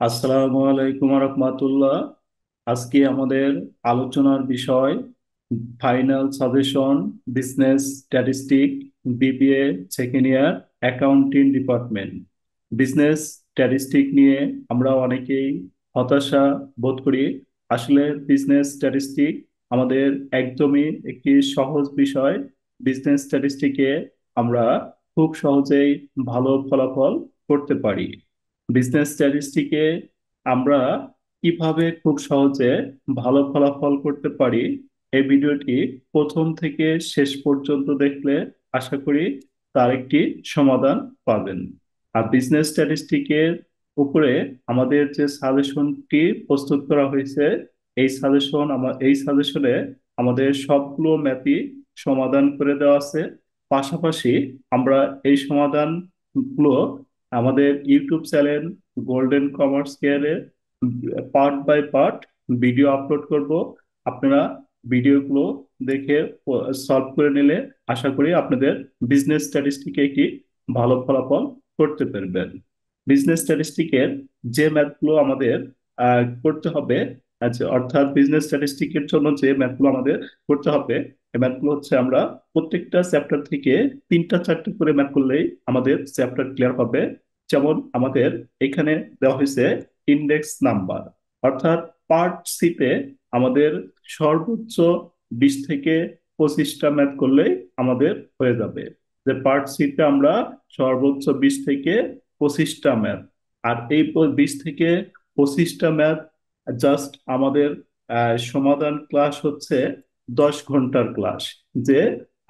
আসসালামু আলাইকুম রহমতুল্লাহ। আজকে আমাদের আলোচনার বিষয় final suggestion, business statistic, BBA second year, accounting department. Business statistic নিয়ে আমরা অনেকেই হতাশা বোধ করি। আসলে বিজনেস স্ট্যাটিস্টিক আমাদের একদমই একটি সহজ বিষয়। বিজনেস স্ট্যাটিস্টিকে আমরা খুব সহজেই ভালো ফলাফল করতে পারি। বিজনেস স্ট্যাটিস্টিকে আমরা কিভাবে খুব সহজে ভালো ফলাফল করতে পারি, এই ভিডিওটি প্রথম থেকে শেষ পর্যন্ত দেখলে আশা করি তার একটি সমাধান পাবেন। আর বিজনেস স্ট্যাটিস্টিকের উপরে আমাদের যে সাজেশনটি প্রস্তুত করা হয়েছে, এই সাজেশনে আমাদের সবগুলো ম্যাথই সমাধান করে দেওয়া আছে। পাশাপাশি আমরা এই সমাধানগুলো আমাদের ইউটিউব চ্যানেল গোল্ডেন কমার্স কেয়ারে part by part video upload করব। আপনারা ভিডিওগুলো দেখে সলভ করে নিলে আশা করি আপনাদের বিজনেস স্ট্যাটিস্টিকে একটি ভালো ফলাফল করতে পারবেন। বিজনেস স্ট্যাটিস্টিকের যে ম্যাথগুলো আমাদের করতে হবে, আচ্ছা, অর্থাৎ বিজনেস স্ট্যাটিস্টিকের জন্য যে ম্যাথগুলো আমাদের করতে হবে, এই ম্যাথগুলো হচ্ছে আমরা প্রত্যেকটা চ্যাপ্টার থেকে তিনটা চারটে করে ম্যাথ করলেই আমাদের চ্যাপ্টার ক্লিয়ার হবে। যেমন আমাদের এখানে দেওয়া হয়েছে ইন্ডেক্স নাম্বার, অর্থাৎ পার্ট সিতে আমাদের সর্বোচ্চ 20 থেকে 25টা ম্যাথ করলেই আমাদের হয়ে যাবে। যে পার্ট সিতে আমরা সর্বোচ্চ 20 থেকে 25টা ম্যাথ, আর এই 20 থেকে 25টা ম্যাথ জাস্ট আমাদের সমাধান ক্লাস হচ্ছে 10 ঘন্টার ক্লাস। যে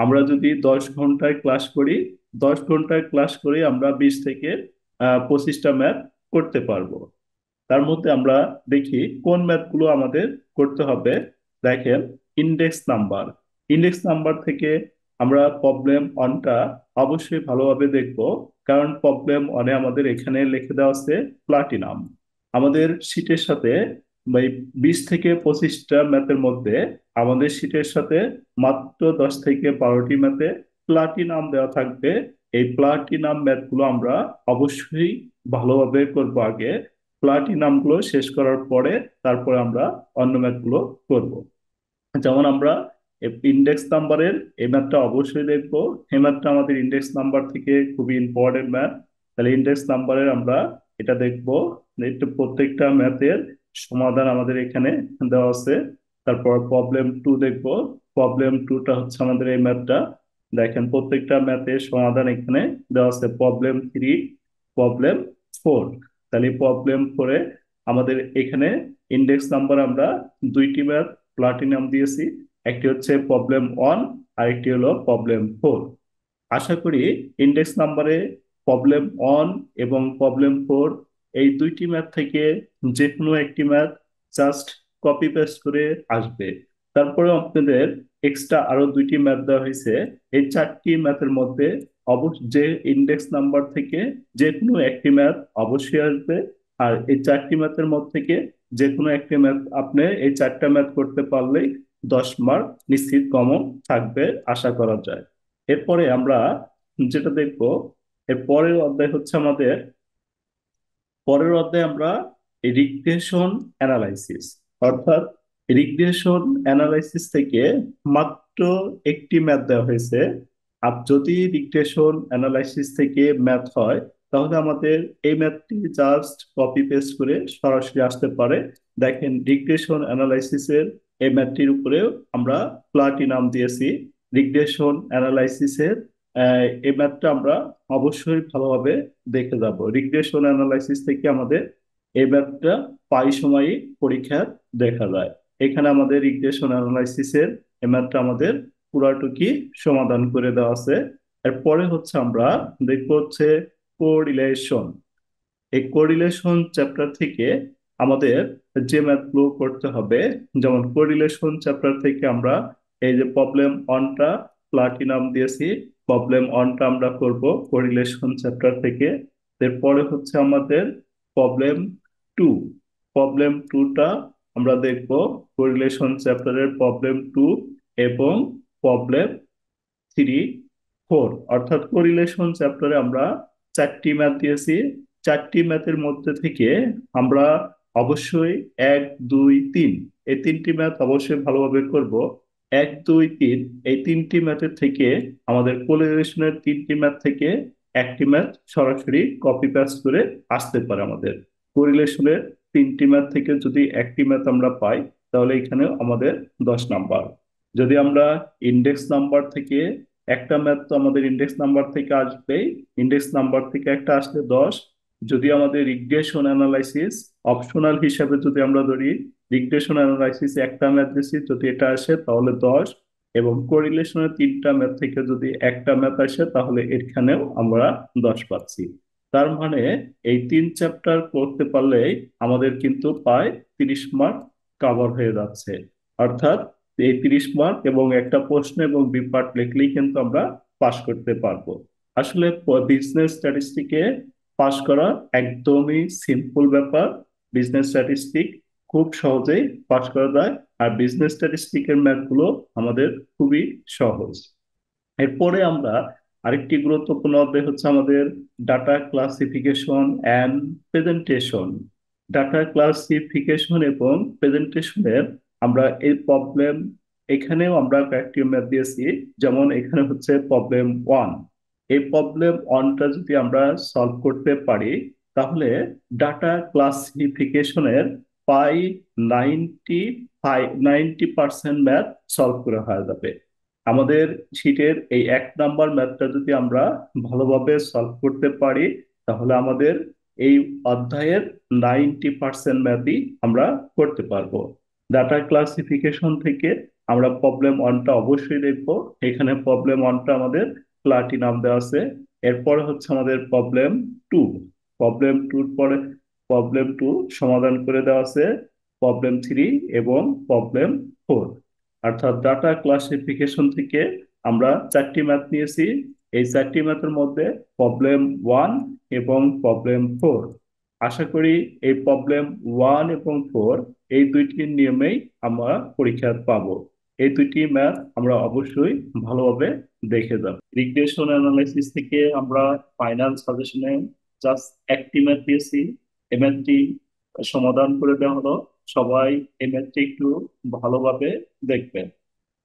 আমরা যদি 10 ঘন্টায় ক্লাস করি, 10 ঘন্টায় ক্লাস করে আমরা 20 থেকে 25টা ম্যাথ করতে পারবো। তার মধ্যে আমরা দেখি কোন ম্যাথগুলো আমাদের করতে হবে। দেখেন, ইন্ডেক্স নাম্বার। ইন্ডেক্স নাম্বার থেকে আমরা প্রবলেম অনটা অবশ্যই ভালোভাবে দেখব, কারণ প্রবলেম অনে আমাদের এখানে লিখে দেওয়া আছে প্লাটিনাম। আমাদের শীটের সাথে এই 20 থেকে 25টা ম্যাথের মধ্যে আমাদের শীটের সাথে মাত্র 10 থেকে 12টি ম্যাথে প্লাটিনাম দেওয়া থাকবে। এই প্লাটিনাম ম্যাথগুলো আমরা অবশ্যই ভালোভাবে করবো আগে। প্লাটিনাম গুলো শেষ করার পরে তারপরে আমরা অন্য ম্যাথ গুলো করবো। যেমন আমরা ইন্ডেক্স নাম্বারের এই ম্যাথটা অবশ্যই দেখবো। এই ম্যাথটা আমাদের ইন্ডেক্স নাম্বার থেকে খুবই ইম্পর্টেন্ট ম্যাথ। তাহলে ইন্ডেক্স নাম্বারের আমরা এটা দেখবো। এটা প্রত্যেকটা ম্যাথের সমাধান আমাদের এখানে দেওয়া আছে। তারপর প্রবলেম টু দেখবো। প্রবলেম টুটা হচ্ছে আমাদের এই ম্যাথটা। দেখেন, প্রত্যেকটা ম্যাথের সমাধান এখানে দেওয়া আছে। Problem three, problem four. তাহলে প্রবলেম ফোরে আমাদের এখানে ইন্ডেক্স নাম্বার আমরা দুইটি ম্যাথ প্লাটিনাম দিয়েছি। একটি হচ্ছে প্রবলেম ওয়ান, আর একটি হলো প্রবলেম ফোর। আশা করি ইন্ডেক্স নাম্বারে প্রবলেম ওয়ান এবং প্রবলেম ফোর এই দুইটি ম্যাথ থেকে যে কোনো একটি ম্যাথ জাস্ট কপি পেস্ট করে আসবে। তারপরে আপনাদের এক্সট্রা আরো দুইটি ম্যাথ দেওয়া হয়েছে। এই চারটি ম্যাথের মধ্যে অবশ্য যে ইন্ডেক্স নাম্বার থেকে যে কোনো একটি ম্যাথ অবশ্যই আসবে। আর এই চারটি ম্যাথের মধ্যে থেকে যে কোনো একটি ম্যাথ আপনি এই চারটা ম্যাথ করতে পারলেই 10 মার্ক নিশ্চিত কমন থাকবে আশা করা যায়। এরপরে আমরা যেটা দেখবো, এর পরের অধ্যায় হচ্ছে আমাদের, পরের অধ্যায়ে আমরা রিগ্রেশন অ্যানালাইসিস, অর্থাৎ রিগ্রেশন অ্যানালাইসিস থেকে মাত্র একটি ম্যাথ দেওয়া হয়েছে। আর যদি রিগ্রেশন অ্যানালাইসিস থেকে ম্যাথ হয়, তাহলে আমাদের এই ম্যাথটি জাস্ট কপি পেস্ট করে সরাসরি আসতে পারে। দেখেন, রিগ্রেশন অ্যানালাইসিসের এই ম্যাথটির উপরেও আমরা প্লাটিনাম দিয়েছি। রিগ্রেশন অ্যানালাইসিসের এই ম্যাথটা আমরা অবশ্যই ভালোভাবে দেখে যাব। রিগ্রেশন অ্যানালাইসিস থেকে আমাদের এই ম্যাথটা প্রায় সময়ই পরীক্ষায় দেখা যায়। এখানে আমাদের রিগ্রেশন অ্যানালাইসিসের এই ম্যাথটা আমাদের পুরাটুকি সমাধান করে দেওয়া আছে। এরপরে হচ্ছে আমরা দেখবো হচ্ছে কোরিলেশন। এই কোরিলেশন চ্যাপ্টার থেকে আমাদের যে ম্যাথগুলো করতে হবে, যেমন কোরিলেশন চ্যাপ্টার থেকে আমরা এই যে প্রবলেম অনটা প্লাটিনাম দিয়েছি, প্রবলেম অনটা আমরা করব কোরিলেশন চ্যাপ্টার থেকে। এরপরে হচ্ছে আমাদের প্রবলেম টু। প্রবলেম টুটা আমরা দেখব কোরিলেশন চ্যাপ্টারের প্রবলেম টু এবং প্রবলেম থ্রি, ফোর। অর্থাৎ কোরিলেশন চ্যাপ্টারে আমরা চারটি ম্যাথ দিয়েছি। চারটি ম্যাথের মধ্যে থেকে আমরা অবশ্যই 1 2 3 এই তিনটি ম্যাথ অবশ্যই ভালোভাবে করব। 1 2 3 এই তিনটি ম্যাথের থেকে আমাদের কোরিলেশনের তিনটি ম্যাথ থেকে একটি ম্যাথ সরাসরি কপি পেস্ট করে আসতে পারে আমাদের। কোরিলেশনের তিনটি ম্যাথ থেকে যদি একটি ম্যাথ আমরা পাই তাহলে এখানে আমাদের 10 নাম্বার। যদি আমরা ইন্ডেক্স নাম্বার থেকে একটা ম্যাথ, তো আমাদের ইন্ডেক্স নাম্বার থেকে আসবেই, ইন্ডেক্স নাম্বার থেকে একটা আসলে 10। যদি আমাদের রিগ্রেশন অ্যানালাইসিস অপশনাল হিসাবে যদি আমরা ধরি, রিগ্রেশন অ্যানালাইসিস একটা ম্যাথ দিছি, যদি এটা আসে তাহলে 10। এবং কোরিলেশনের তিনটা ম্যাথ থেকে যদি একটা ম্যাথ আসে তাহলে এখানেও আমরা 10 পাচ্ছি। তার মানে এই 3 চ্যাপ্টার করতে পারলেই আমাদের কিন্তু প্রায় 30 মার্ক কভার হয়ে যাচ্ছে। অর্থাৎ এই 30 মার্ক এবং একটা প্রশ্ন এবং বিপার্ট লিখলেই কিন্তু আমরা পাশ করতে পারবো। আসলে বিজনেস স্ট্যাটিস্টিকে পাশ করা একদমই সিম্পল ব্যাপার। বিজনেস স্ট্যাটিস্টিক খুব সহজেই পাশ করা যায়। আর বিজনেস স্ট্যাটিস্টিকের ম্যাথ গুলো আমাদের খুবই সহজ। এরপরে আমরা আরেকটি গুরুত্বপূর্ণ অধ্যায় হচ্ছে আমাদের data classification and presentation. Data classification এবং প্রেজেন্টেশনের আমরা এই প্রবলেম, এখানেও আমরা কয়েকটি ম্যাথ দিয়েছি। যেমন এখানে হচ্ছে প্রবলেম 1। এই প্রবলেম 1টা যদি আমরা সলভ করতে পারি তাহলে ডাটা ক্লাসিফিকেশনের প্রায় 90% ম্যাথ সলভ করা হয়ে যাবে। আমাদের শীটের এই 1 নাম্বার ম্যাথটা যদি আমরা ভালোভাবে সলভ করতে পারি তাহলে আমাদের এই অধ্যায়ের 90% ম্যাথই আমরা করতে পারবো। ডাটা ক্লাসিফিকেশন থেকে আমরা প্রবলেম 1টা অবশ্যই দেখবো। এখানে প্রবলেম 1টা আমাদের প্লাটিনাম দেওয়া আছে। এরপরে হচ্ছে আমাদের প্রবলেম 2। প্রবলেম 2 পরে প্রবলেম 2 সমাধান করে দেওয়া আছে প্রবলেম 3 এবং প্রবলেম 4। অর্থাৎ ডাটা ক্লাসিফিকেশন থেকে আমরা 4টি ম্যাথ নিয়েছি। এই 4টি ম্যাথের মধ্যে প্রবলেম 1 এবং প্রবলেম 4, আশা করি এই প্রবলেম 1 এবং 4 এই দুইটি নিয়মেই আমরা পরীক্ষা পাবো। এই দুইটি ম্যাথ আমরা অবশ্যই ভালোভাবে দেখে যাব। রিগ্রেশন অ্যানালাইসিস থেকে আমরা ফাইনাল সাজেশনে জাস্ট একটি ম্যাথ দিয়েছি। এই ম্যাথটি সমাধান করে দেওয়া হলো। সবাই এই ম্যাথটি একটু ভালোভাবে দেখবেন।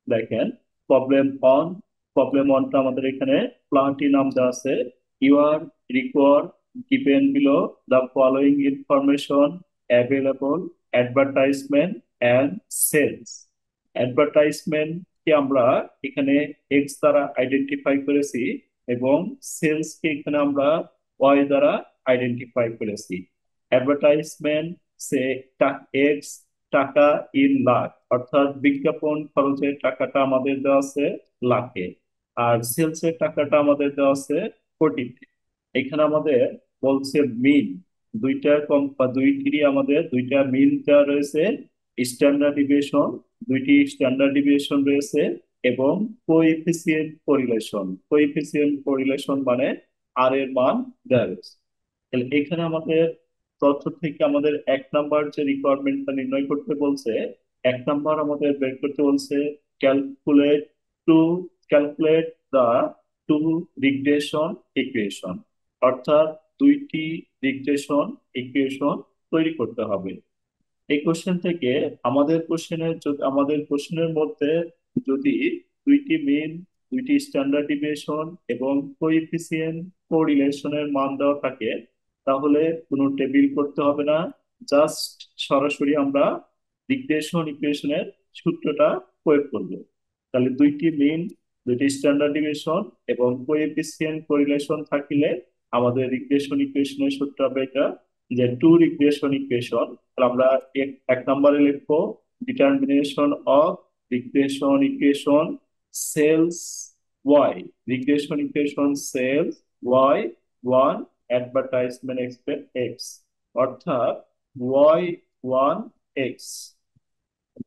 দেখেন প্রবলেম 1, প্রবলেম 1টা আমাদের এখানে প্লাটিনাম দেওয়া আছে। You are require given below the following information available, advertisement and sales. Advertisement কে আমরা এখানে এক্স দ্বারা আইডেন্টিফাই করেছি এবং সেলস কে এখানে আমরা ওয়াই দ্বারা আইডেন্টিফাই করেছি। অ্যাডভার্টাইজমেন্ট সে এক্স টাকা ইন লাখ, অর্থাৎ বিজ্ঞাপন খরচের টাকাটা আমাদের দেওয়া আছে লাখে। আর সেলস এর টাকাটা আমাদের দেওয়া আছে কোটিতে। এখানে আমাদের বলছে মিন, দুইটা কম বা দুইটিরই আমাদের দুইটা মিন দেওয়া রয়েছে। স্ট্যান্ডার্ড ডিভিয়েশন, দুইটি স্ট্যান্ডার্ড ডিভিয়েশন রয়েছে এবং কোএফিসিয়েন্ট কোরিলেশন মানে আর এর মান দেওয়া রয়েছে। তাহলে এখানে আমাদের তথ্য থেকে আমাদের 1 নাম্বার যে রিকোয়ারমেন্টটা নির্ণয় করতে বলছে, 1 নাম্বার আমাদের বের করতে বলছে calculate to calculate the two regression equation, অর্থাৎ দুইটি রিগ্রেশন ইকুয়েশন তৈরি করতে হবে। এই কোশ্চেন থেকে আমাদের কোশ্চেনের মধ্যে যদি দুইটি মিন, দুইটি স্ট্যান্ডার্ড ডিভিয়েশন এবং কোএফিসিয়েন্ট কোরিলেশনের মান দেওয়া থাকে তাহলে কোনো টেবিল করতে হবে না। জাস্ট সরাসরি আমরা রিগ্রেশন ইকুয়েশনের সূত্রটা প্রয়োগ করব। তাহলে দুইটি মিন, দুইটি স্ট্যান্ডার্ড ডিভিয়েশন এবং কোএফিসিয়েন্ট কোরিলেশন থাকলে আমাদের রিগ্রেশন ইকুয়েশনের সূত্র হবে এটা, যে টু রিগ্রেশন ইকুয়েশন। আমরা 1 নম্বরে লিখবো determination of regression equation sales Y, regression equation sales Y 1, advertisement X, অর্থাৎ ওয়াই 1 এক্স,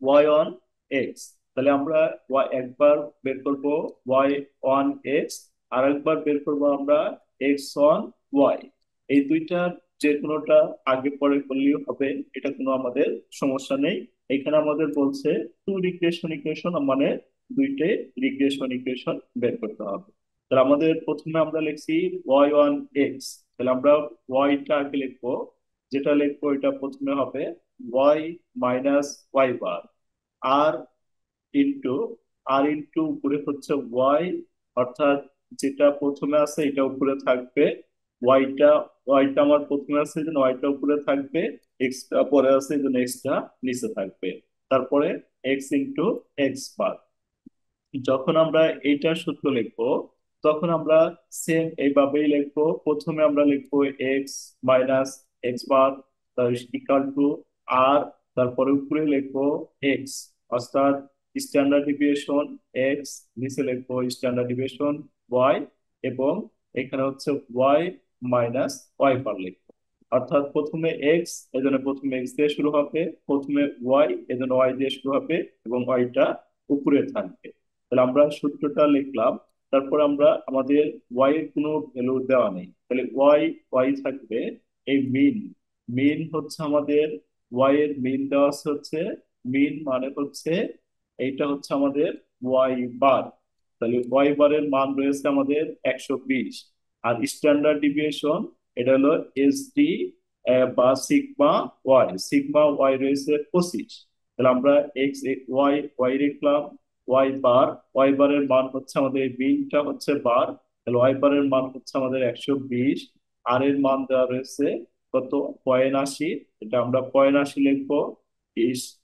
ওয়াই 1 এক্স। তাহলে আমরা ওয়াই একবার বের করবো ওয়াই 1 এক্স, আর একবার বের করবো আমরা X1 ওয়াই। এই দুইটার যে কোনোটা আগে পরে করলেও হবে, এটা কোনো আমাদের সমস্যা নেই। এখানে আমাদের বলছে টু রিগ্রেশন ইকুয়েশন মানে দুইটে রিগ্রেশন ইকুয়েশন বের করতে হবে। তাহলে আমাদের প্রথমে আমরা লিখছি ওয়াই 1 এক্স। তাহলে আমরা ওয়াইটা আগে লিখবো। যেটা লিখবো এটা প্রথমে হবে ওয়াই মাইনাস ওয়াই বার, আর ইন্টু উপরে হচ্ছে ওয়াই, অর্থাৎ যেটা প্রথমে আছে এটা উপরে থাকবে। ওয়াইটা ওয়াইটা আমার প্রথমে আছে এই জন্য ওয়াইটা উপরে থাকবে, এক্সটা পরে আছে এই জন্য এক্সটা নিচে থাকবে। তারপরে এক্স ইন্টু এক্স বার। যখন আমরা এইটার সূত্র লিখবো তখন আমরা সেম এইভাবেই লিখবো। প্রথমে আমরা লিখবো x minus x bar equal to r, তারপরে উপরে লিখবো এক্স, অর্থাৎ স্ট্যান্ডার্ড ডিভিয়েশন এক্স, নিচে লিখবো স্ট্যান্ডার্ড ডিভিয়েশন ওয়াই, এবং এখানে হচ্ছে ওয়াই মাইনাস ওয়াই বার লিখবো। অর্থাৎ প্রথমে এক্স এজন্য প্রথমে এক্স দিয়ে শুরু হবে, প্রথমে ওয়াই এজন্য ওয়াই দিয়ে শুরু হবে, এবং ওয়াইটা উপরে থাকবে। তাহলে আমরা সূত্রটা লিখলাম। তারপর আমরা আমাদের ওয়াই এর কোনো ভ্যালু দেওয়া নেই, তাহলে ওয়াই ওয়াই থাকবে। এই মিন, মিন হচ্ছে আমাদের ওয়াই এর মিন দেওয়া আছে হচ্ছে, মিন মানে হচ্ছে এইটা হচ্ছে আমাদের ওয়াই বার। তাহলে ওয়াই বারের মান রয়েছে আমাদের 120। আর স্ট্যান্ডার্ড ডিভিয়েশন এটা হলো এসডি বা সিগমা ওয়াই, সিগমা ওয়াই রয়েছে 25। তাহলে আমরা এক্স ওয়াই ওয়াই লিখলাম, ওয়াই বার, ওয়াই বারের মান হচ্ছে আমাদের এই মিনটা হচ্ছে বার, তাহলে ওয়াই বারের মান হচ্ছে আমাদের 120। আর এর মান দেওয়া রয়েছে কত, 85। এটা আমরা 85 লিখবো।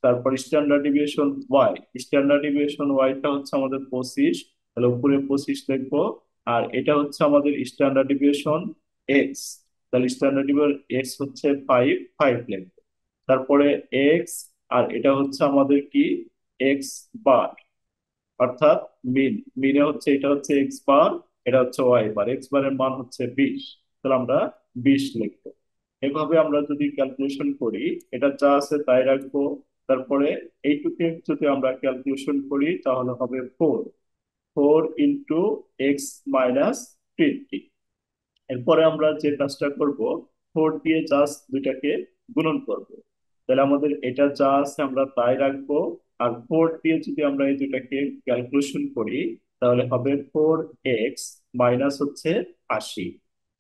তারপর standard deviation y, standard deviation ওয়াইটা হচ্ছে আমাদের 25, তাহলে উপরে 25 লিখবো। আর এটা হচ্ছে আমাদের স্ট্যান্ডার্ড ডিভিয়েশন এক্স, তাহলে স্ট্যান্ডার্ড ডিভিয়েশন এক্স হচ্ছে 5, 5 লিখবো। তারপরে এক্স, আর এটা হচ্ছে আমাদের কি এক্স বার, অর্থাৎ মিন, মিনে হচ্ছে এটা হচ্ছে এক্স বার, এটা হচ্ছে ওয়াই বার, এক্স বারের মান হচ্ছে 20, তাহলে আমরা 20 লিখবো। এভাবে আমরা যদি ক্যালকুলেশন করি এটা যা আছে তাই রাখবো। তারপরে এইটুকে যদি আমরা ক্যালকুলেশন করি তাহলে হবে 4, 4 এক্স মাইনাস 20। এরপরে আমরা যে কাজটা করব, 4 দিয়ে জাস্ট দুইটাকে গুণন করব। তাহলে আমাদের এটা যা আছে আমরা তাই রাখবো। আর 4 দিয়ে যদি আমরা এই দুটাকে ক্যালকুলেশন করি তাহলে হবে 4x মাইনাস হচ্ছে 80,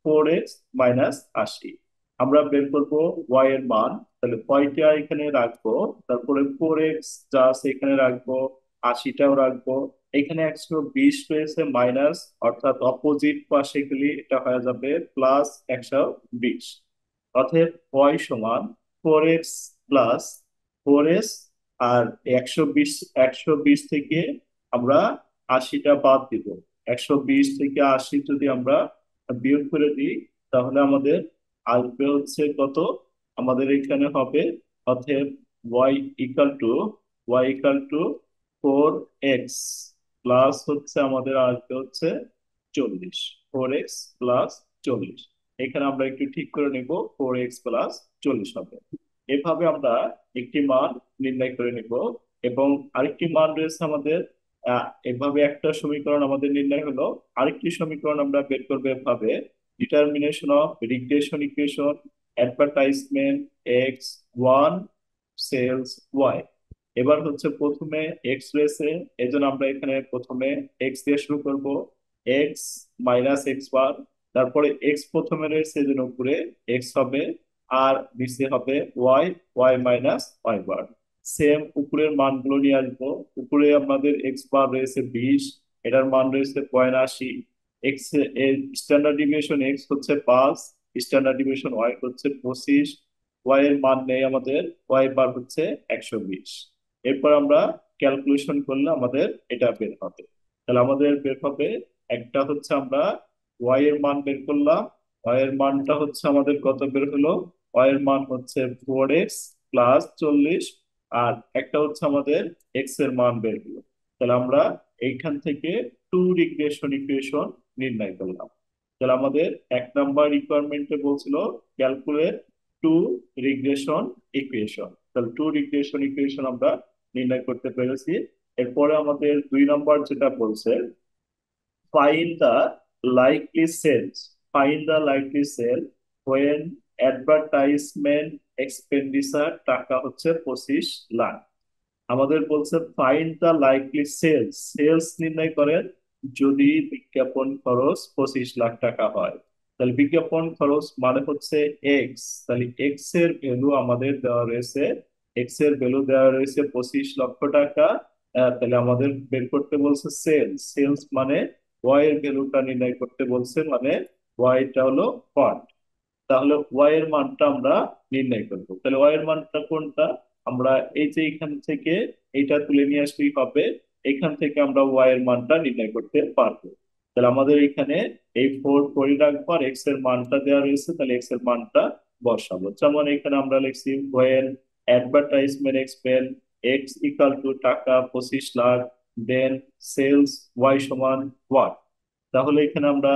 4x মাইনাস 80। আমরা বের করব y এর মান, তাহলে ওয়াইটা এখানে রাখবো, তারপরে 4x যা আছে এখানে রাখবো, 80টাও রাখবো। এখানে 120 রয়েছে মাইনাস, অর্থাৎ অপোজিট পাশে গেলে এটা হয়ে যাবে প্লাস 120। অতএব y সমান 4x প্লাস 4s, আর 120, 120 থেকে আমরা 80টা বাদ দিব। 120 থেকে 80 যদি আমরা বিয়োগ করে দিই তাহলে আমাদের আসবে হচ্ছে কত, আমাদের এখানে হবে, অতএব y equal to, four x plus হচ্ছে আমাদের আসবে হচ্ছে 40, 4x প্লাস 40। এখানে আমরা একটু ঠিক করে নিব, 4x প্লাস 40 হবে। এভাবে আমরা একটি মান নির্ণয় করে নিব। এবং আরেকটি মান রয়েছে আমাদের, এভাবে একটা সমীকরণ আমাদের নির্ণয় হলো। আরেকটি সমীকরণ আমরা বের করবো এভাবে, determination of regression equation advertisement X one sales Y. এবার হচ্ছে প্রথমে এক্স রয়েছে, এই জন্য আমরা এখানে প্রথমে এক্স দিয়ে শুরু করব, এক্স মাইনাস এক্স বার। তারপরে এক্স প্রথমে রয়েছে এই জন্য উপরে এক্স হবে, আর নিচে হবে Y, Y minus y bar. Same উপরের মানগুলো নিয়ে আসবো। উপরে আমাদের এক্স বার রয়েছে 20, এটার মান রয়েছে 85। এক্স এর স্ট্যান্ডার্ড ডিভিয়েশন এক্স হচ্ছে 5, স্ট্যান্ডার্ড ডিভিয়েশন ওয়াই হচ্ছে 25, ওয়াই এর মান নেই আমাদের, ওয়াই বার হচ্ছে 120। এরপর আমরা ক্যালকুলেশন করলে আমাদের এটা বের হবে। তাহলে আমাদের বের হবে, একটা হচ্ছে আমরা ওয়াই এর মান বের করলাম, ওয়াই এর মানটা হচ্ছে আমাদের কত বের হলো, ওয়াই এর মান হচ্ছে 4x প্লাস 40, আর একটা হচ্ছে আমাদের এক্স এর মান বের হলো। তাহলে আমরা এইখান থেকে টু রিগ্রেশন ইকুয়েশন নির্ণয় করলাম। তাহলে আমাদের 1 নাম্বার রিকোয়ারমেন্টে বলছিল ক্যালকুলেট টু রিগ্রেশন ইকুয়েশন, তাহলে টু রিগ্রেশন ইকুয়েশন আমরা নির্ণয় করতে পেরেছি। এরপরে আমাদের 2 নাম্বার যেটা বলছে, find the likely sales, find the likely sale when advertisement expenditure টাকা হচ্ছে 25 লাখ। আমাদের বলছে find the likely sales, sales নির্ণয় করেন যদি বিজ্ঞাপন খরচ 25 লাখ টাকা হয়। তাহলে বিজ্ঞাপন খরচ মানে হচ্ছে এক্স। তাহলে এক্স এর ভ্যালু আমাদের দেওয়া রয়েছে, এক্স এর ভ্যালু দেওয়া রয়েছে 25 লক্ষ টাকা। তাহলে আমাদের বের করতে বলছে সেলস, সেলস মানে ওয়াই এর ভ্যালুটা নির্ণয় করতে বলছে, মানে ওয়াইটা হলো ওয়ান। তাহলে ওয়াই এর মানটা আমরা নির্ণয় করবো। তাহলে ওয়াই এর মানটা কোনটা, আমরা এই যে এখান থেকে এইটা তুলে নিয়ে আসলেই হবে, এখান থেকে আমরা ওয়াই এর মানটা নির্ণয় করতে পারবো। তাহলে আমাদের এখানে এই ফোর করে রাখবো, আর এক্স এর মানটা দেওয়া রয়েছে, তাহলে এক্স এর মানটা বসাবো। যেমন এখানে আমরা লিখছি when advertisement expense X equal to টাকা 25 লাখ, দেন সেলস ওয়াই সমান ওয়াট। তাহলে এখানে আমরা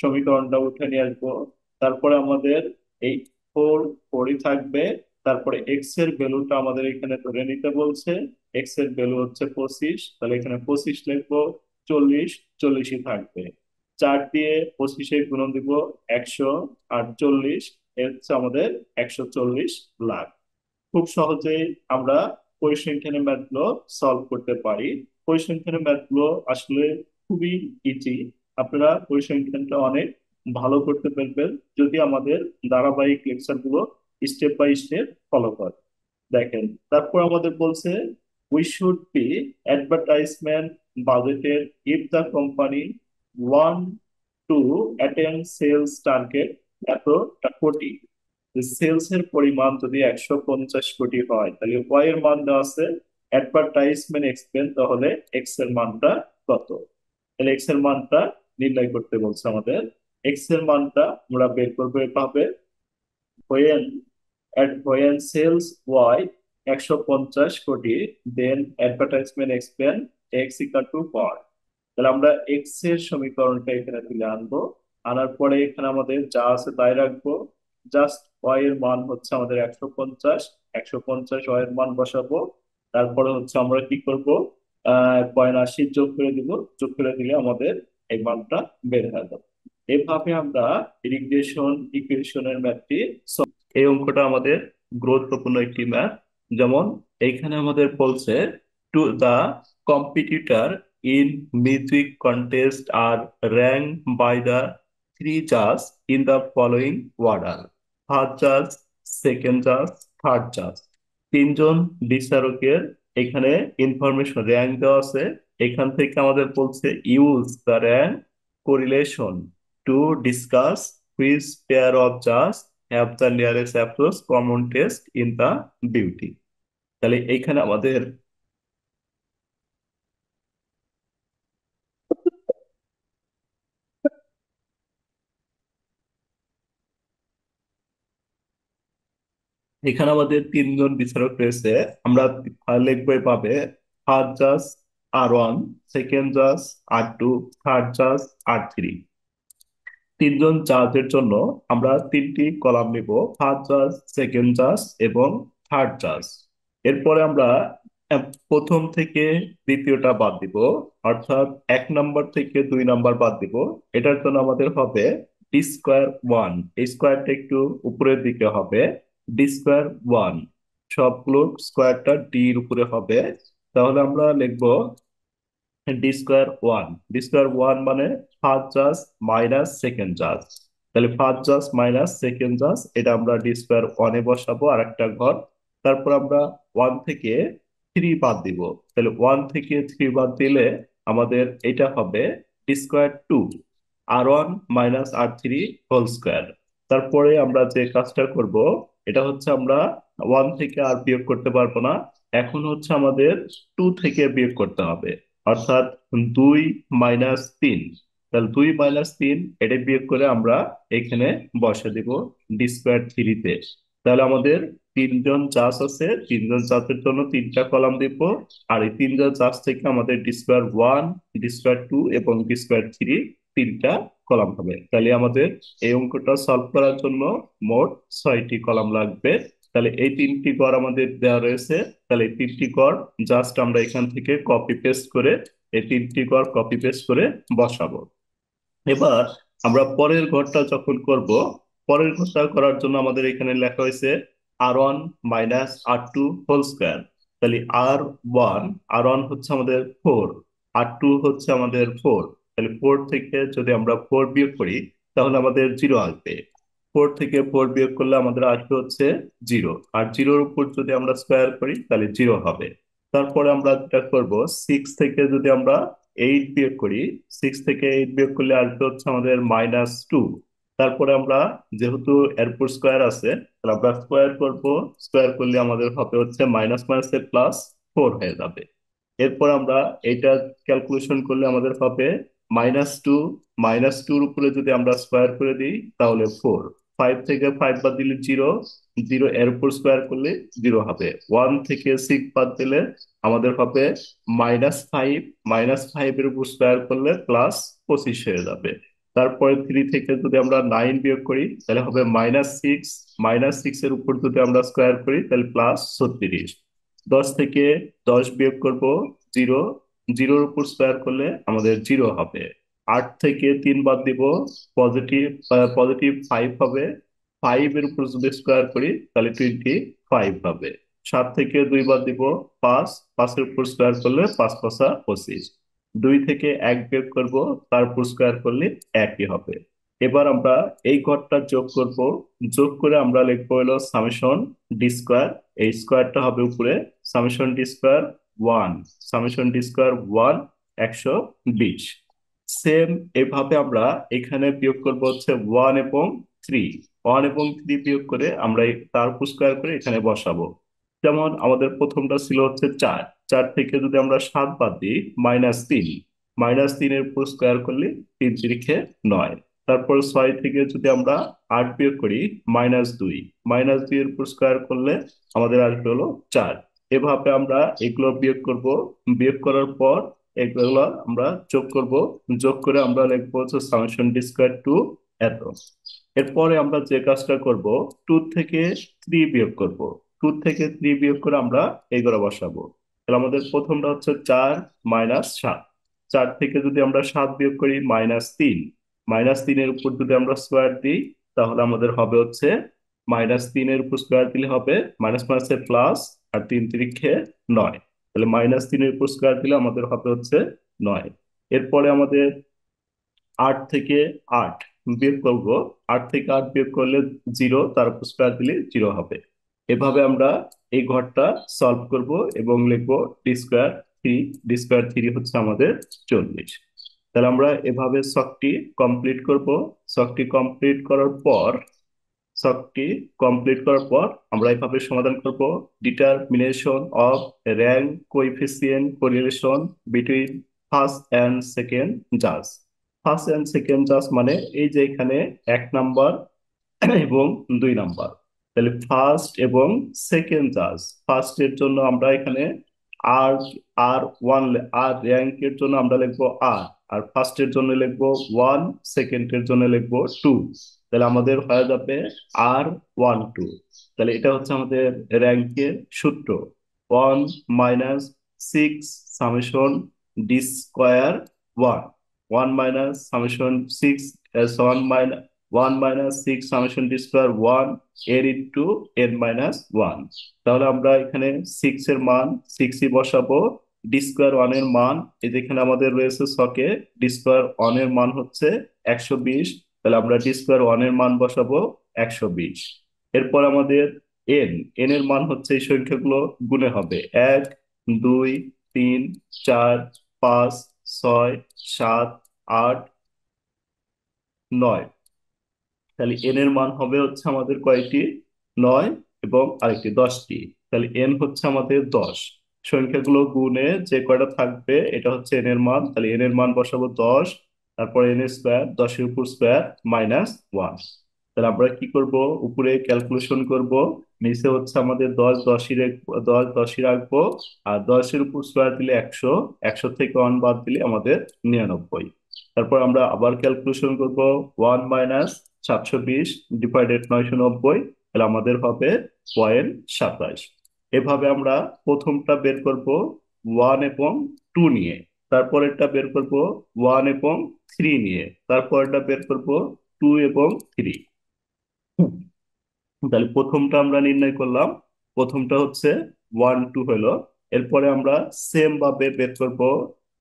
সমীকরণটা উঠে নিয়ে আসবো। তারপরে আমাদের এই ফোর ফোরই থাকবে, তারপরে এক্স এর ভ্যালুটা আমাদের এখানে ধরে নিতে বলছে, এক্স এর ভ্যালু হচ্ছে 25, তাহলে এখানে 25 লিখবো, 40 40ই থাকবে। 4 দিয়ে 25 গুণন দিব 148, এর হচ্ছে আমাদের 140 লাখ। খুব সহজেই আমরা পরিসংখ্যানের ম্যাথ গুলো সলভ করতে পারি। পরিসংখ্যানের ম্যাথ গুলো আসলে খুবই ইজি, আপনারা পরিসংখ্যানটা অনেক ভালো করতে পারবেন যদি আমাদের ধারাবাহিক লেকচার গুলো স্টেপ বাই স্টেপ ফলো করেন। দেখেন, তারপর আমাদের বলছে we should be advertisement budgeted if the company want to attend sales target এত কোটি। সেলস এর পরিমাণ যদি 150 কোটি হয়, তাহলে ওয়াই এর মান দেওয়া আছে অ্যাডভার্টাইজমেন্ট এক্সপেন্স, তাহলে এক্স এর মানটা কত। তাহলে এক্স এর মানটা নির্ণয় করতে বলছে আমাদের। এক্স এর মানটা আমরা বের করবো এভাবে, when when sales y 150 crore, then advertisement expense x equal to what. তাহলে আমরা এক্স এর সমীকরণটা এখানে তুলে আনবো, আনার পরে এখানে আমাদের যা আছে তাই রাখবো। জাস্ট ওয়াই এর মান হচ্ছে আমাদের 150, 150 ওয়াই এর মান বসাবো। তারপরে হচ্ছে আমরা কি করব, 0.80 যোগ করে দিব, যোগ করে দিলে আমাদের এই মানটা বের হয়ে যাবে। এভাবে আমরা ইরিগেশন ইকুয়েশনের ম্যাথটি, এই অঙ্কটা আমাদের গুরুত্বপূর্ণ একটি ম্যাথ। যেমন এইখানে আমাদের বলছে to the competitor in music contest R rank by the three জাজ in the following order, first জাজ, সেকেন্ড জাজ, থার্ড জাজ। তিনজন বিচারকের এখানে ইনফরমেশন র্যাঙ্ক দেওয়া আছে, এখান থেকে আমাদের বলছে use the rank correlation to discuss which pair of জাজ have the nearest approach common test in the beauty। তাহলে এইখানে আমাদের তিনজন বিচারক রয়েছে। আমরা লিখবো এভাবে, ফার্স্ট জাজ R1, সেকেন্ড জাজ R2, থার্ড জাজ R3। তিনজন জাজের জন্য আমরা তিনটি কলাম নিব, ফার্স্ট জাজ, সেকেন্ড জাজ এবং থার্ড জাজ। এরপরে আমরা প্রথম থেকে দ্বিতীয়টা বাদ দিব, অর্থাৎ 1 নম্বর থেকে 2 নম্বর বাদ দিব। এটার জন্য আমাদের হবে ডি স্কোয়ার ওয়ান, এই স্কোয়ারটা একটু উপরের দিকে হবে, ডি স্কোয়ার ওয়ান, সবগুলো স্কোয়ারটা ডি এর উপরে হবে। তাহলে আমরা লিখবো D square one, D square one মানে ফার্স্ট জাজ মাইনাস সেকেন্ড জাজ। তাহলে ফার্স্ট জাজ মাইনাস সেকেন্ড জাজ, এটা আমরা ডি স্কোয়ার ওয়ানে বসাবো আর একটা ঘর। তারপর আমরা ওয়ান থেকে থ্রি বাদ দিব, তাহলে ওয়ান থেকে থ্রি বাদ দিলে আমাদের এটা হবে D square two, R1 minus R3 whole square. তারপরে আমরা যে কাজটা করব, এটা হচ্ছে আমরা ওয়ান থেকে আর বিয়োগ করতে পারবো না, এখন হচ্ছে আমাদের টু থেকে বিয়োগ করতে হবে, অর্থাৎ 2 - 3। তাহলে 2 - 3 এটা বিয়োগ করে আমরা এখানে বসে দিব ডি স্কোয়ার থ্রিতে। তাহলে আমাদের তিনজন চাষ আছে, তিনজন চাষের জন্য তিনটা কলাম দিব, আর এই তিনজন চাষ থেকে আমাদের D square one, D square two এবং ডি স্কোয়ার থ্রি তিনটা কলাম হবে। তাহলে আমাদের এই অঙ্কটা সলভ করার জন্য মোট 6টি কলাম লাগবে। তাহলে এই তিনটি গড় আমাদের দেওয়া রয়েছে, তাহলে এই তিনটি গড় জাস্ট আমরা এখান থেকে কপি পেস্ট করে এই তিনটি গড় কপি পেস্ট করে বসাবো। এবার আমরা পরের ঘরটা যখন করব, পরের ঘরটা করার জন্য আমাদের এখানে লেখা হয়েছে R1 minus R2 whole square. তাহলে R1, R1 হচ্ছে আমাদের 4, R2 হচ্ছে আমাদের 4। তাহলে 4 থেকে যদি আমরা 4 বিয়োগ করি, তাহলে আমাদের জিরো আসবে। 4 থেকে 4 বিয়োগ করলে আমাদের আসবে হচ্ছে জিরো, আর জিরোর উপর যদি আমরা স্কোয়ার করি তাহলে জিরো হবে। তারপরে আমরা যেটা করবো, 6 থেকে যদি আমরা 8 বিয়োগ করি, 6 থেকে 8 বিয়োগ করলে আসবে হচ্ছে আমাদের -2। তারপরে আমরা যেহেতু এর উপর স্কোয়ার আছে, তাহলে আমরা স্কোয়ার করব। স্কোয়ার করলে আমাদের হবে হচ্ছে মাইনাস মাইনাসে +4 হয়ে যাবে। এরপর আমরা এটা ক্যালকুলেশন করলে আমাদের হবে -2। -2-র উপরে যদি আমরা স্কোয়ার করে দিই তাহলে 4। 5 থেকে 5 বাদ দিলে জিরো। জিরো এর উপর স্কোয়ার করলে জিরো হবে। 1 থেকে 6 বাদ দিলে আমাদের হবে -5। -5 এর উপর স্কোয়ার করলে +25 হয়ে যাবে। তারপরে 3 থেকে যদি আমরা 9 বিয়োগ করি তাহলে হবে -6। -6 এর উপর যদি আমরা স্কোয়ার করি তাহলে +36। 10 থেকে 10 বিয়োগ করব, জিরো। জিরোর উপর স্কোয়ার করলে আমাদের জিরো হবে। 8 থেকে 3 বাদ দিব, পজিটিভ +5 হবে। 5 এর উপর যদি স্কোয়ার করি তাহলে 25 হবে। 7 থেকে 2 বাদ দিব, 5। 5-এর উপর স্কোয়ার করলে 5×5 = 25। 2 থেকে 1 বিয়োগ করব, তার উপর স্কোয়ার করলে একই হবে। এবার আমরা এই ঘরটা যোগ করব। যোগ করে আমরা লিখবো হলো সামেশন ডি স্কোয়ার। এই স্কোয়ারটা হবে উপরে, summation D square 1। Summation D square 1 120। Same এভাবে আমরা এখানে বিয়োগ করবো হচ্ছে 1 এবং 3। 1 এবং 3 বিয়োগ করে আমরা তার উপর স্কোয়ার করে এখানে বসাবো। যেমন আমাদের প্রথমটা ছিল হচ্ছে 4। 4 থেকে যদি আমরা 7 বাদ দিই, -3। -3-এর উপর স্কোয়ার করলে 3 3 9। তারপর 6 থেকে যদি আমরা 8 বিয়োগ করি, -2। -2 এর উপর স্কোয়ার করলে আমাদের আসবে হলো 4। এভাবে আমরা এগুলো বিয়োগ করব। বিয়োগ করার পর এগুলো আমরা যোগ করব। যোগ করে আমরা লিখবো হচ্ছে সামেশন ডি স্কোয়ার 2 এত। এরপরে আমরা যে কাজটা করব, 2 থেকে 3 বিয়োগ করব। 2 থেকে 3 বিয়োগ করে আমরা এইগুলো বসাবো। তাহলে আমাদের প্রথমটা হচ্ছে 4 -7। 4 থেকে যদি আমরা 7 বিয়োগ করি, -3। -3-এর উপর যদি আমরা স্কোয়ার দিই তাহলে আমাদের হবে হচ্ছে, -3-এর উপর স্কোয়ার দিলে হবে মাইনাস মাইনাসে প্লাস, আর 3 3 9। তাহলে -3-এর উপর স্কোয়ার দিলে আমাদের হবে হচ্ছে 9। এরপরে আমাদের 8 থেকে 8 বিয়োগ করবো। 8 থেকে 8 বিয়োগ করলে জিরো, তার উপর স্কোয়ার দিলে জিরো হবে। এভাবে আমরা এই ঘরটা সলভ করব এবং লিখবো ডি স্কোয়ার 3। ডি স্কোয়ার 3 হচ্ছে আমাদের 40। তাহলে আমরা এভাবে ছকটি কমপ্লিট করব। ছকটি কমপ্লিট করার পর ছকটি কমপ্লিট করার পর আমরা এভাবে সমাধান করব। Determination of rank coefficient correlation between first and second জাজ। ফার্স্ট এন্ড সেকেন্ড জাজ মানে এই যে এখানে 1 নাম্বার এবং 2 নাম্বার। তাহলে ফার্স্ট এবং সেকেন্ড জাজ, ফার্স্ট এর জন্য আমরা এখানে আর আর 1, আর র্যাঙ্কের জন্য আমরা লিখবো আর। আর ফার্স্টের জন্য লিখবো 1, সেকেন্ডের জন্য লিখবো 2। তাহলে আমাদের হয়ে যাবে R12। তাহলে এটা হচ্ছে আমাদের র্যাঙ্কের সূত্র। 1 - 6 summation D square 1। 1 - 6 1 - 6 summation D square 1 এর ইন্টু n-1। তাহলে আমরা এখানে 6 এর মান 6ই বসাবো। ডি স্কোয়ার 1 এর মান এই যেখানে আমাদের রয়েছে ছকে, ডি স্কোয়ার 1 এর মান হচ্ছে 120। তাহলে আমরা ডি স্কোয়ার 1 এর মান বসাবো 120। এরপর আমাদের এন এন এর মান হচ্ছে এই সংখ্যাগুলো গুণে হবে 1 2 3 4 5 6 7 8 9। তাহলে এন এর মান হবে হচ্ছে আমাদের কয়টি, 9, এবং আরেকটি 10টি। তাহলে এন হচ্ছে আমাদের 10। সংখ্যাগুলো গুণে যে কয়টা থাকবে এটা হচ্ছে এন এর মান। তাহলে এন এর মান বসাবো 10। তারপর এন এর স্কোয়ার, 10-এর উপর স্কোয়ার -1। তাহলে আমরা কি করব, উপরে ক্যালকুলেশন করব। নিচে হচ্ছে আমাদের 10 10ই রাখবো। আর 10-এর উপর স্কোয়ার দিলে 100। 100 থেকে 1 বাদ দিলে আমাদের 99। তারপর আমরা আবার ক্যালকুলেশন করব। 1 - 720 ডিভাইডেড 990। তাহলে আমাদের হবে 0.27। এভাবে আমরা প্রথমটা বের করব 1 এবং 2 নিয়ে। তারপরেরটা বের করব 1 এবং 3 নিয়ে। তারপরটা বের করব 2 এবং 3। তাহলে প্রথমটা আমরা নির্ণয় করলাম। প্রথমটা হচ্ছে 1 2 হলো। এরপরে আমরা সেম ভাবে বের করব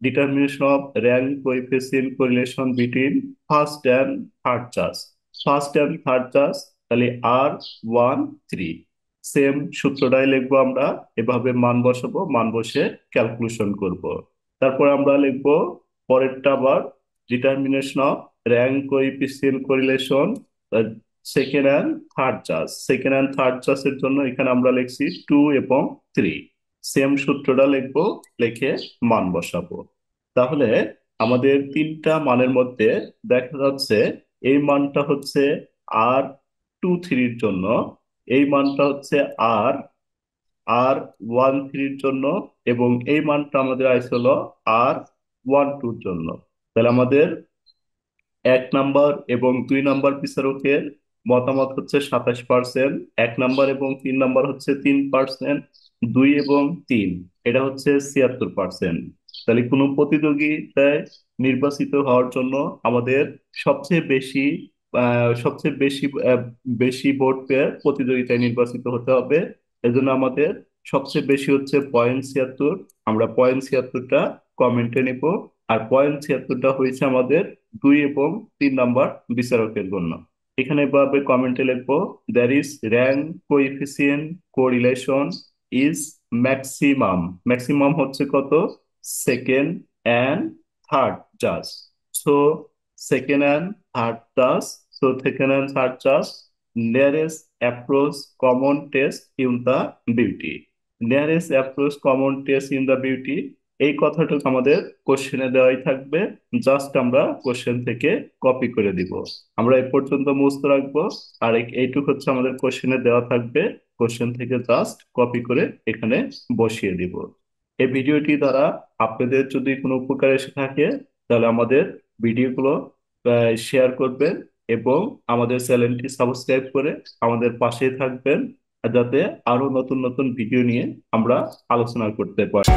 determination of rank coefficient correlation between first and third charge. First and third charge তাহলে R13, সেম সূত্রটাই লিখবো আমরা, এভাবে মান বসাবো, মান বসে ক্যালকুলেশন করব। তারপর আমরা লিখবো পরেরটা আবার determination of rank coefficient correlation second and third charge. Second and third চার্জের জন্য এখানে আমরা লিখছি 2 এবং 3, সেম সূত্রটা লিখবো, লিখে মান বসাবো। তাহলে আমাদের তিনটা মানের মধ্যে দেখা যাচ্ছে এই মানটা হচ্ছে R23-র জন্য, এই মানটা হচ্ছে R13-র জন্য, এবং এই মানটা আমাদের আইছে হলো R12-র জন্য। তাহলে আমাদের 1 নাম্বার এবং 2 নাম্বার বিচারকের মতামত হচ্ছে 27%, 1 নাম্বার এবং 3 নাম্বার হচ্ছে 3%, 2 এবং 3 এটা হচ্ছে 76%। তাহলে কোনো প্রতিযোগিতায় নির্বাচিত হওয়ার জন্য আমাদের সবচেয়ে বেশি সবচেয়ে বেশি বেশি ভোট পেয়ে প্রতিযোগিতায় নির্বাচিত হতে হবে। এজন্য আমাদের সবচেয়ে বেশি হচ্ছে 0.76, আমরা 0.76টা কমেন্টে নিব। আর 0.76টা হয়েছে আমাদের 2 এবং 3 নাম্বার বিচারকের জন্য। এখানে ভাবে কমেন্টে লিখবো there is rank coefficient correlation is maximum. Maximum হচ্ছে কত? সেকেন্ড অ্যান্ড থার্ড জাজ। সো সেকেন্ড অ্যান্ড থার্ড জাজ, সো সেকেন্ড অ্যান্ড থার্ড জাজ nearest approach common test in the beauty, nearest approach common test in the beauty, এই কথাটুকু আমাদের কোশ্চেনে দেওয়াই থাকবে, জাস্ট আমরা কোশ্চেন থেকে কপি করে দিব। আমরা এ পর্যন্ত মুখস্থ রাখবো, আর এইটুকু হচ্ছে আমাদের কোশ্চেনে দেওয়া থাকবে, কোশ্চেন থেকে জাস্ট কপি করে এখানে বসিয়ে দিব। এই ভিডিওটি দ্বারা আপনাদের যদি কোনো উপকার এসে থাকে তাহলে আমাদের ভিডিওগুলো শেয়ার করবেন এবং আমাদের চ্যানেলটি সাবস্ক্রাইব করে আমাদের পাশেই থাকবেন, যাতে আরো নতুন নতুন ভিডিও নিয়ে আমরা আলোচনা করতে পারি।